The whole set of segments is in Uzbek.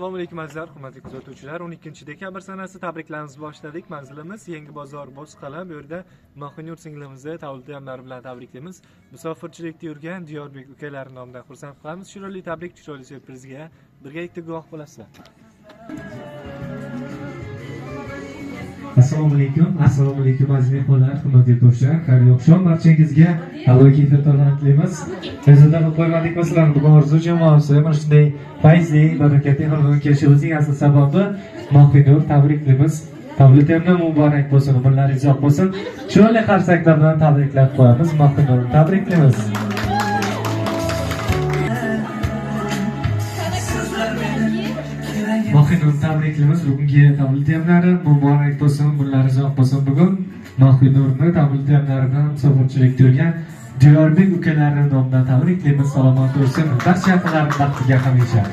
Assalomu alaykum azizlar, hurmatli kuzatuvchilar. 12-dekabr sanasi tabriklarimizni boshladik. Manzilimiz Yangi bozor Bo'sqala. Bu yerda Mahonur singlimizni tavlidiyamlari bilan tabriklaymiz. Musofirchilikda yurgan Diyorbek ukalari nomidan xursand qilamiz. Chiroyli tabrik, chiroyli syurprizga birgalikda guvoh bo'lasizlar. Assalomu alaykum aziz mehmonlar, hurmatli do'stlar, xayrli oqshom barchangizga. Alloh kayfiyatlarni tilaymiz. Bizda qo'ymadik masalan, bugun orzu jamoasi mana shunday fayzli, barakatli xonadonga kelishimizning asl sababi Mahonur tabriklaymiz. Tavlidiyamlar muborak bo'lsin, umrlaringiz uzoq bo'lsin. Chiroyli qarsaklar bilan tabriklab qo'yamiz. Mahonurni tabriklaymiz. Mahonurni tabriklaymiz. Bugungi tavlidiyamlari muborak bo'lsin, umrlaringiz uzoq bo'lsin. Bugun Mahonurni tavlidiyamlari bilan musofirchilikda yurgan Diyorbek ukalari nomidan tabriklaymiz. Salomat bo'lsin. Barcha yaqinlarning baxtiga hamisha.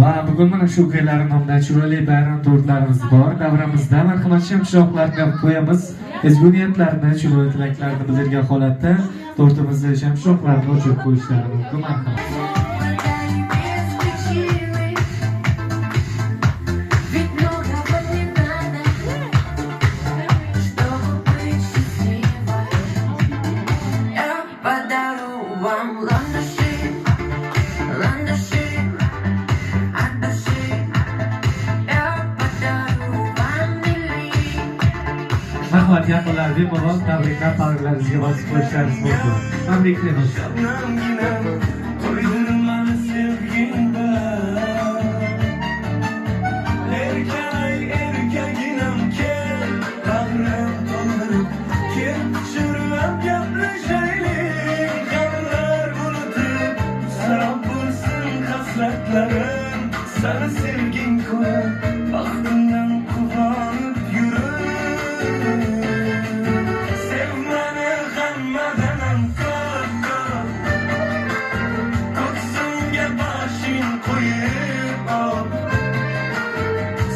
Va bugun mana shu ukalar nomidan chiroyli bayram tortlarimiz bor. Davramizda marhamat shamchiroqlarni qo'yamiz. Ezgu niyatlarni, chiroyli tilaklarni bildirgan holatda tortimizda shamchiroqlarni o'chirib qo'yishlari mumkin. Marhamat. Rahmat yaqinlar, bemalol tabriklaringizga bosib qo'yishlaringiz mumkin. Tabriklaymiz. Sana sevgin koyup baktımdan kullanıp yürü. Sevmeni kanmadan korkup koksunga başın koyup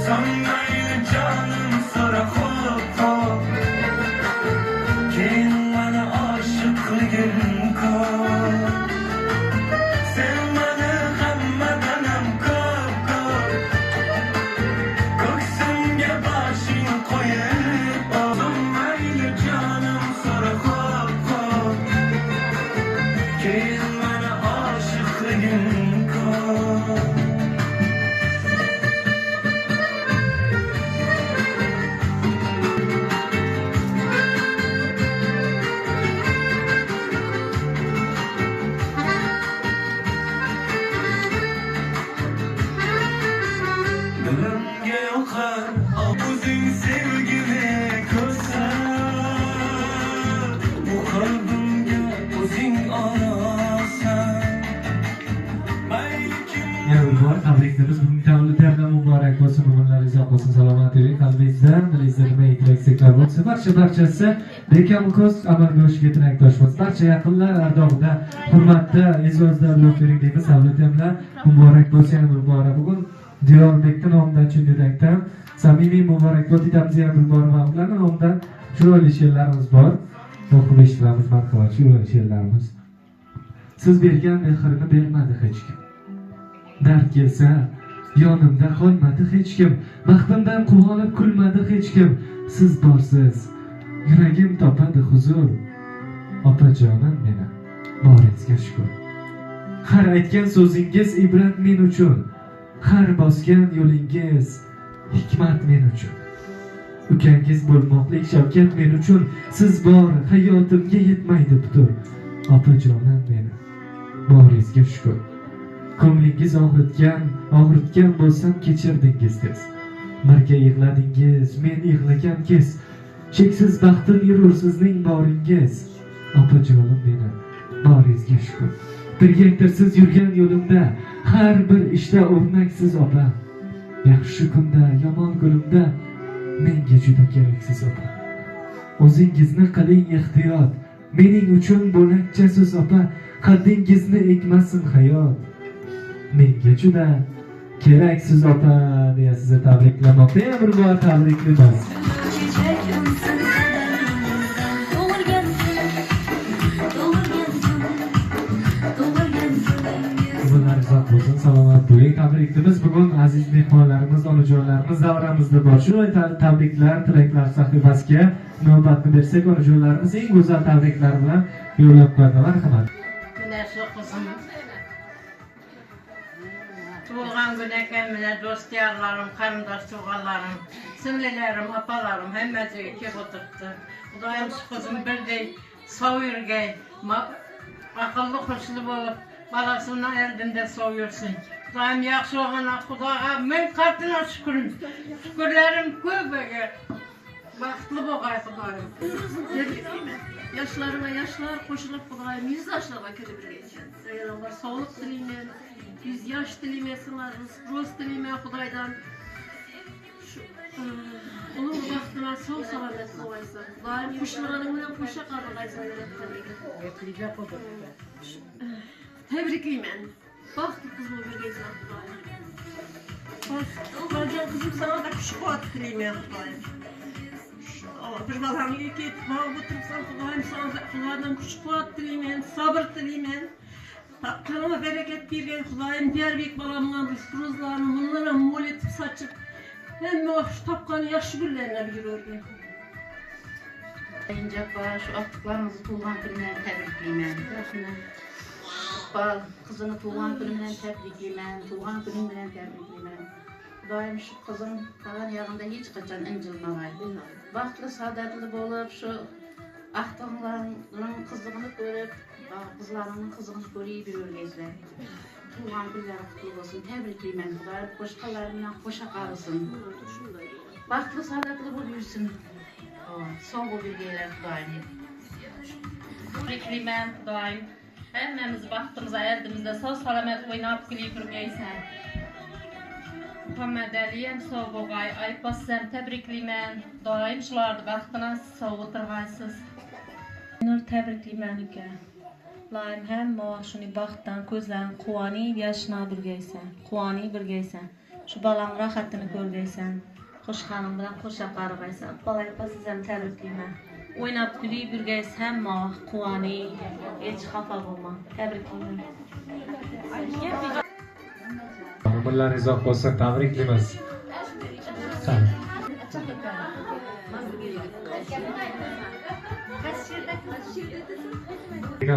sanmaylı canım sonra hop keyin bana aşıklığın koy. Sevmeni kanmadan koksunga başın koyup sanmaylı canım sonra hop keyin bana aşıklığın koy. Gönlümge yokar ağzın sevgine koysan bu kalbimge o'zing olasan Yavrular, tabriklaymiz. Bugun tavlidiyamlar muborak bo'lsin, umrlaringiz uzoq bo'lsin, salomat bo'ling. Qalbingizdan, dilingizda nima tilak-istaklar bo'lsa, barchasi Bekamukoz amalga oshishiga tilakdosh bo'lsin. Barcha yaqinlar ardog'ida, hurmatda, e'zozda ulug' bering deymiz. Tavlidiyamlar muborak bo'lsin, muborak. Bugun Diyorbekni nomidan, Chunjudakdan samimiy muborakbod etamiz. Yana bir bor ularning nomidan chiroyli she'rlarimiz bor. O'qib eshitamiz, marhamat, chiroyli she'rlarimiz. Siz bergan mehrini bermadi hech kim. Dard kelsa yonimda qolmadi hech kim. Baxtimdan quvonib kulmadi hech kim. Siz borsiz yuragim topadi huzur. Opajonim meni boringizga shukr. Har aytgan so'zingiz ibrat men uchun. Har bosgan yo'lingiz hikmat men uchun. Ukangiz bo'lmoqlik shavkat men uchun. Siz bor hayotimga yetmaydi putur. Opajonim meni boringizga shukr. Ko'nglingiz og'ritgan bo'lsam kechirdingiz tez. Birga yig'ladingiz, men yig'lagan kez. Cheksiz baxtim yurur sizning boringiz. Opajonim meni boringizga shukr. Birgalikdirsiz yurgan yo'limda, har bir ishda o'rnaksiz opa. Yaxshi kunda, yomon kunimda menga juda keraksiz opa. O'zingizni qiling ehtiyot, mening uchun bo'lakchasiz opa. Qaddingizni ekmasin hayot, menga juda keraksiz opa deya sizni tabriklamoqda. Yana bir bor tabriklaymiz. Umrlaringiz uzoq bo'lsin, salomat bo'ling. Tabriklaymiz. Bugun aziz mehmonlarimiz, onajonlarimiz davramizda bor. Shu tabriklar, tilaklar sahifasiga navbatni bersak, onajonlarimiz eng go'zal tabriklar bilan yo'llab qo'yadilar. Marhamat. Güneşli kızım. Tuğan güneken bile dost yarlarım, karındaş tuğalarım, sinirlerim, apalarım, hemmeti iki oturttu. Kudayım şu kızım bir de soğuyurgey, akıllı kuşlu bulup, balasının eldinde soğuyursun. Kudayım yakşı olana Kuday'a min katına şükürüm. Şükürlerim köpege. Baktlı bu gay Kudayım. Yaşlarına yaşlar koşulup bulayım, 100 yaşlara kötü bir geçen. Sayılanlar sağlık dileyim, 100 yaş dileyim, rost dileyim Kuday'dan. Onun vaktine sağ salamet kolaysa. Daim kuşlarımla kuşa karılaysa tebrikliyim ben. Baktı kızımı bir geçen Kuday'ım. Kuday'ım kızım sana da kuşu kuat dileyim Kudayım. Bir balanı iki etma oturursan Kudayım sana da Kuday'dan kuşu kuat dileyim, sabır dileyim. Kanıma bereket bir gel Kudayım, diğer büyük balamla rızlarını bunlara mol etip saçıp hem o şu tapkanı yaşı güllerine bir örgü. Sayınca şu attıklarınızı tuğan gününden tebrikliyim. Bal kızını tuğan gününden tebrikliyim, tuğan gününden tebrikliyim. Daim şu kızın kalan yanında hiç kaçan incilmemay. Vaktli saadetli olup şu ahtamların kızını görüp, kızlarının kızını görüp bir örgezler. Tuğan günleri kutlu olsun, tebrikliyim. Başkalarına hoşa kalsın. Vaktli saadetli buluyorsun. Son bu bilgiler daim. Tebrikliyim daim. Hemmemiz baktığımıza erdimizde sağ salamet oynayıp gülüp yürgeysen. Muhammed Ali'yem sağ boğay, ayıpasem tebrikliymen. Daim şulardı baktığına sağ oturgaysız. Nur tebrikliymen ülke. Daim hem o şunu baktan közlen kuani yaşına birgeysen. Kuani birgeysen. Şu balan rahatını görgeysen. Hoş hanım bilen hoşa qaragaysan. Ayıpasem tebrikliymen. Oynayıp gülüp yürgeys hem o kuani. Hiç xafa olma. Tebrikliymen. Umurlar izoh bo'lsa tabriklaymiz. Sağ olun.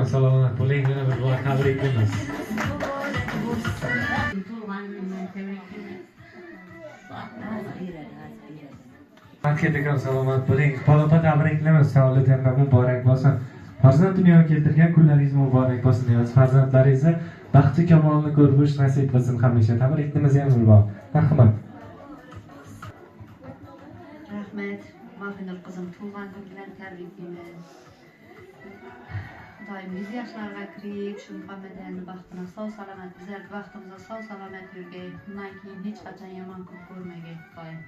Salomat bo'ling, yana bir bor tabriklaymiz. Hakikaten salomat bo'ling. Palopa tabriklaymiz. Savlat hamda muborak bo'lsin. Farzand dunyoga keltirgan kunlaringiz muborak bo'lsin deymiz. Farzandlaringizni baxti kamolini ko'rish nasib qilsin hamisha. Tabriklaymiz yana bir bor. Marhamat. Rahmet, Mahfinur kızım tuğan gününden tebrikliyim. Daim 100 yaşlarga kirip, şu Muhammed'in baktığına sağ salamet, bizler vaktimize sağ salamet yürgey. Bundan keyin hiç kaçan yaman kız görmegey daim.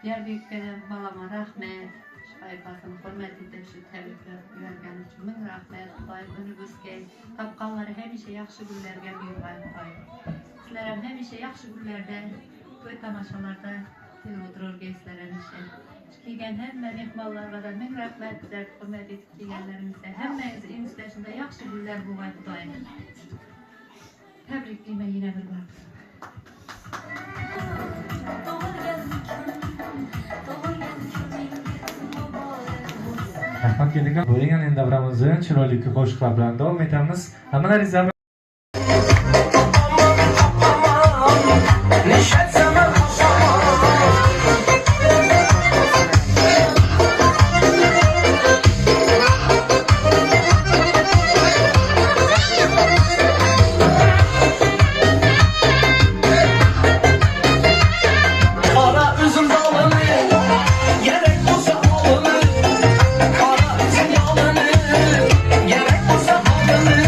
Diğer büyüklerim balama rahmet, şayfasını hürmet edip şu tebrikler vergen için min rahmet. Daim önümüzge tapqanları hemişe yaxşı günlerge büyüyeyim daim. Sizlerim hemişe yaxşı günlerde, köy tamaşalarda til oturur gençlerin işe. Kelgen hemme mehmallarga da min rahmet bizler hürmet edip kelgenlerimizde hemmeniz inistesinde yaxşı günler buğay daim. Tebrikliyime yine bir bak. Rahmat kelgan bo'lgan endi davramizni chiroyli qo'shiqlar bilan davom etamiz. Hammalaringiz Gerek olsa alını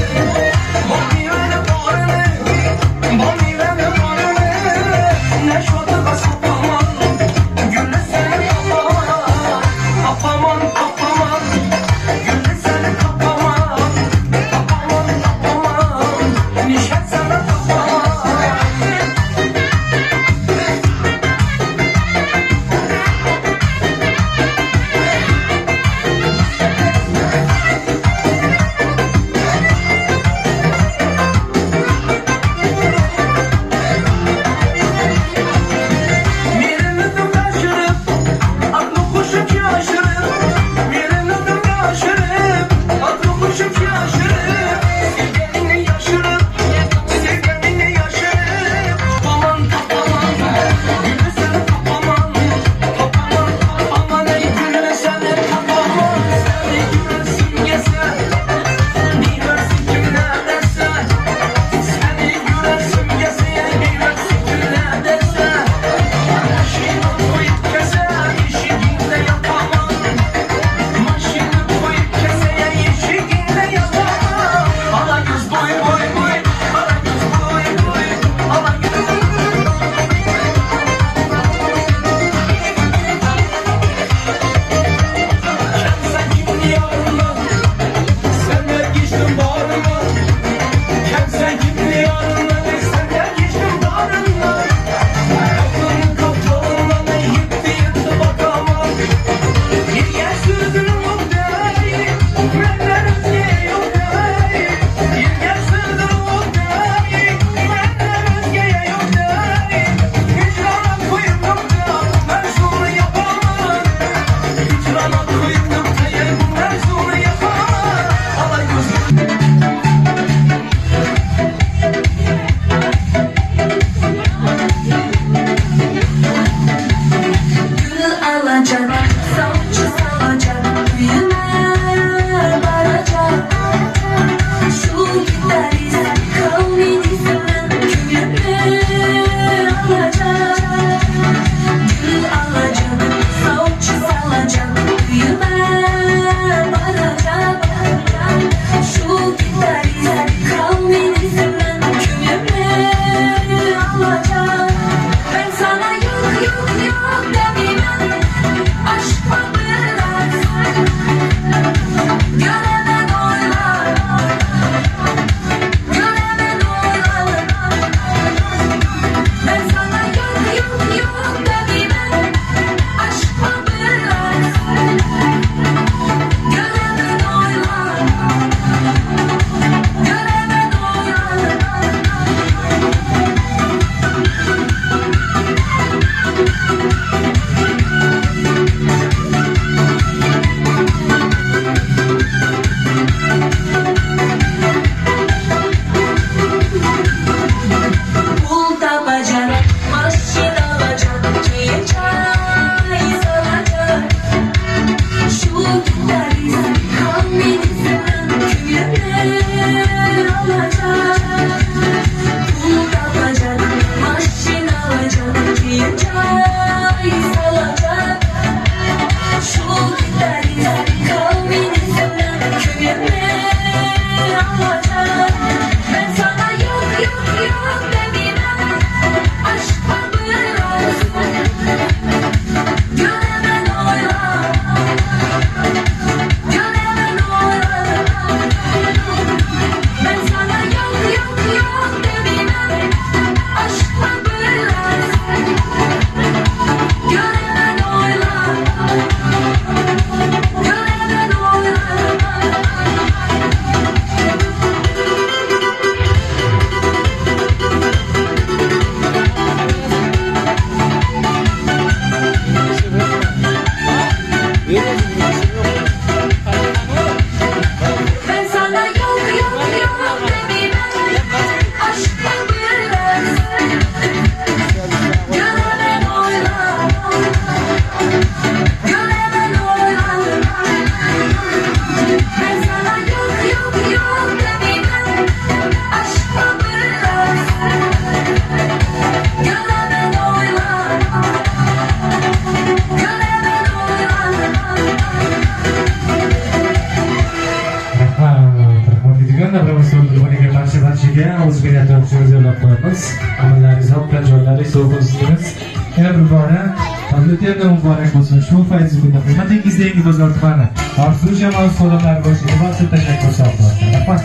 kalbimi alacak. Ben sana yok yok yok demeyeyim. Aşkla bıraksın. Göremen oylar. Göremen oylar. Ben sana yok yok yok demeyeyim. Aşkla bıraksın. Göremen oylar. Göremen oylar. Ben sana yok yok yok demeyeyim. Aşkla bıraksın. Göremen oylar. Göremen oylar. Ben sana yok yok yok demeyeyim. Aşkla bıraksın. Göremen oylar. Göremen oylar. Rahmat etgan davramizdan bo'lgan barchaga o'z minnatdorchiligimizni yo'llab qo'yamiz. Amallaringiz haqida joylaringiz sog' bo'lsingiz. Yana bir bora tabriklar muborak bo'lsin. Shu fayz kunda xizmatingizda yangi bozor tumani Orzu jamoasi xodimlari boshiga barcha tashakkur so'zlari. Rahmat.